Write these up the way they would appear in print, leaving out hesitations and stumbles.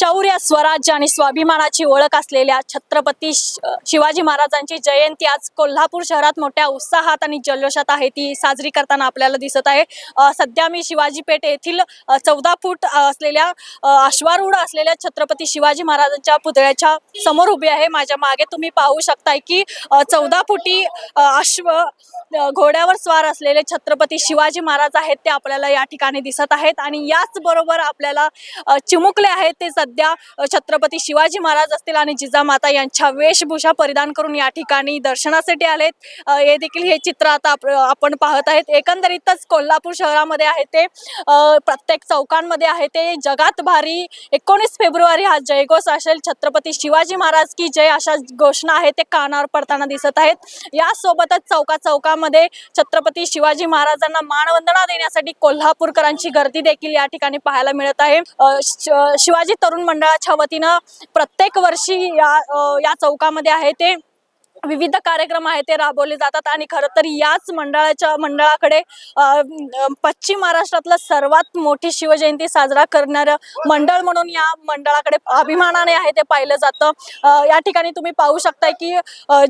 शौर्य, स्वराज्य आणि स्वाभिमानाची ओळख असलेल्या छत्रपती शिवाजी महाराजांची जयंती आज कोल्हापूर शहरात मोठ्या उत्साहात आणि जल्लोषात आहे ती साजरी करताना आपल्याला दिसत आहे। सध्या मी शिवाजी पेठ येथील 14 फूट असलेल्या अश्वारूढ असलेल्या छत्रपती शिवाजी महाराजांच्या पुतळ्याच्या समोर उभी आहे। माझ्या मागे तुम्ही पाहू शकताय की 14 फुटी अश्व घोड्यावर स्वार असलेले छत्रपती शिवाजी महाराज आहेत ते आपल्याला या ठिकाणी दिसत आहेत। आणि याच बरोबर आपल्याला चिमुकले आहेत ते सध्या छत्रपती शिवाजी महाराज असतील आणि जिजामाता यांच्या वेशभूषा परिधान करून या ठिकाणी दर्शनासाठी आलेत। हे देखील हे चित्र आता आपण पाहत आहेत। एकंदरीतच कोल्हापूर शहरामध्ये आहे ते प्रत्येक चौकांमध्ये आहे ते जगात भारी 19 फेब्रुवारी हा जयघोष असेल, छत्रपती शिवाजी महाराज की जय अशा घोषणा आहे ते कानावर पडताना दिसत आहेत। यासोबतच चौकामध्ये छत्रपती शिवाजी महाराजांना मानवंदना देण्यासाठी कोल्हापूरकरांची गर्दी देखील या ठिकाणी पाहायला मिळत आहे। शिवाजी तरुण मंडळाच्या वतीनं प्रत्येक वर्षी या चौकामध्ये आहे ते विविध कार्यक्रम आहे ते राबवले जातात। आणि खरं तर याच मंडळाकडे पश्चिम महाराष्ट्रातलं सर्वात मोठी शिवजयंती साजरा करणारं मंडळ म्हणून या मंडळाकडे अभिमानाने आहे ते पाहिलं जातं। या ठिकाणी तुम्ही पाहू शकताय की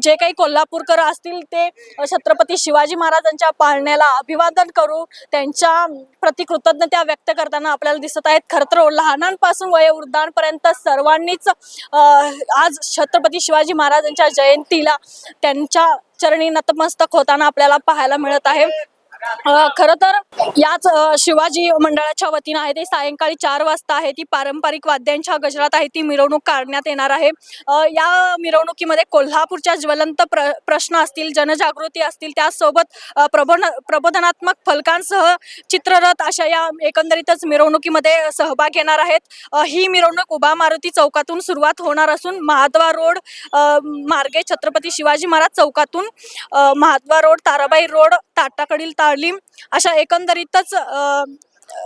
जे काही कोल्हापूरकर असतील ते छत्रपती शिवाजी महाराजांच्या पाळण्याला अभिवादन करू त्यांच्या प्रति कृतज्ञता व्यक्त करताना आपल्याला दिसत आहेत। खरं तर लहानांपासून वयोवृद्धांपर्यंत सर्वांनीच आज छत्रपती शिवाजी महाराजांच्या जयंतीला त्यांच्या चरणी नतमस्तक होताना आपल्याला पाहायला मिळत आहे। खरं तर याच शिवाजी मंडळाच्या वतीनं आहे ते सायंकाळी 4 वाजता आहे ती पारंपरिक वाद्यांच्या गजरात आहे ती मिरवणूक काढण्यात येणार आहे। या मिरवणुकीमध्ये कोल्हापूरच्या ज्वलंत प्रश्न असतील, जनजागृती असतील, त्यासोबत प्रबोधनात्मक फलकांसह चित्ररथ अशा या एकंदरीतच मिरवणुकीमध्ये सहभाग घेणार आहेत। ही मिरवणूक उभा मारुती चौकातून सुरुवात होणार असून महाद्वार रोड मार्गे छत्रपती शिवाजी महाराज चौकातून महाद्वार रोड, ताराबाई रोड, टाटाकडील तालीम अशा एकंदरीतच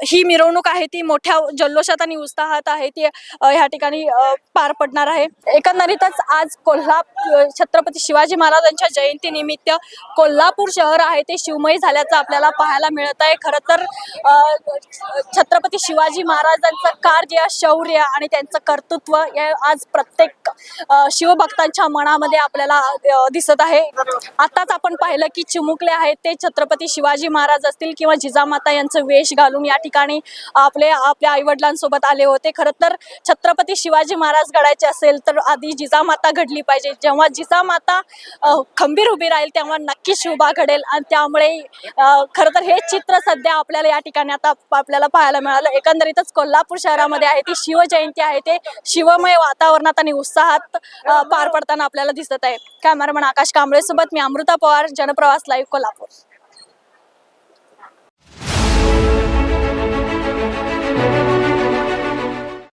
ही मिरवणूक आहे ती मोठ्या जल्लोषात आणि उत्साहात आहे ती ह्या ठिकाणी पार पडणार आहे। एकंदरीतच आज छत्रपती शिवाजी महाराजांच्या जयंती निमित्त कोल्हापूर शहर आहे ते शिवमय झाल्याचं आपल्याला पाहायला मिळत आहे। खरं तर छत्रपती शिवाजी महाराजांचं कार्य, शौर्य आणि त्यांचं कर्तृत्व हे आज प्रत्येक शिवभक्तांच्या मनामध्ये आपल्याला दिसत आहे। आताच आपण पाहिलं की चिमुकले आहेत ते छत्रपती शिवाजी महाराज असतील किंवा जिजामाता यांचं वेश घालून या ठिकाणी आपल्या आईवडिलांसोबत आले होते। खरं तर छत्रपती शिवाजी महाराज घडायचे असेल तर आधी जिजामाता घडली पाहिजे। जेव्हा जिजामाता खंबीर उभी राहील तेव्हा नक्कीच शुभा घडेल। आणि त्यामुळे खरं तर हे चित्र सध्या आपल्याला या ठिकाणी आता आपल्याला पाहायला मिळालं। एकंदरीतच कोल्हापूर शहरामध्ये आहे ती शिवजयंती आहे ते शिवमय वातावरणात आणि उत्साहात पार पडताना आपल्याला दिसत आहे। कॅमेरामन आकाश कांबळे सोबत मी अमृता पवार, जनप्रवास लाईव्ह, कोल्हापूर।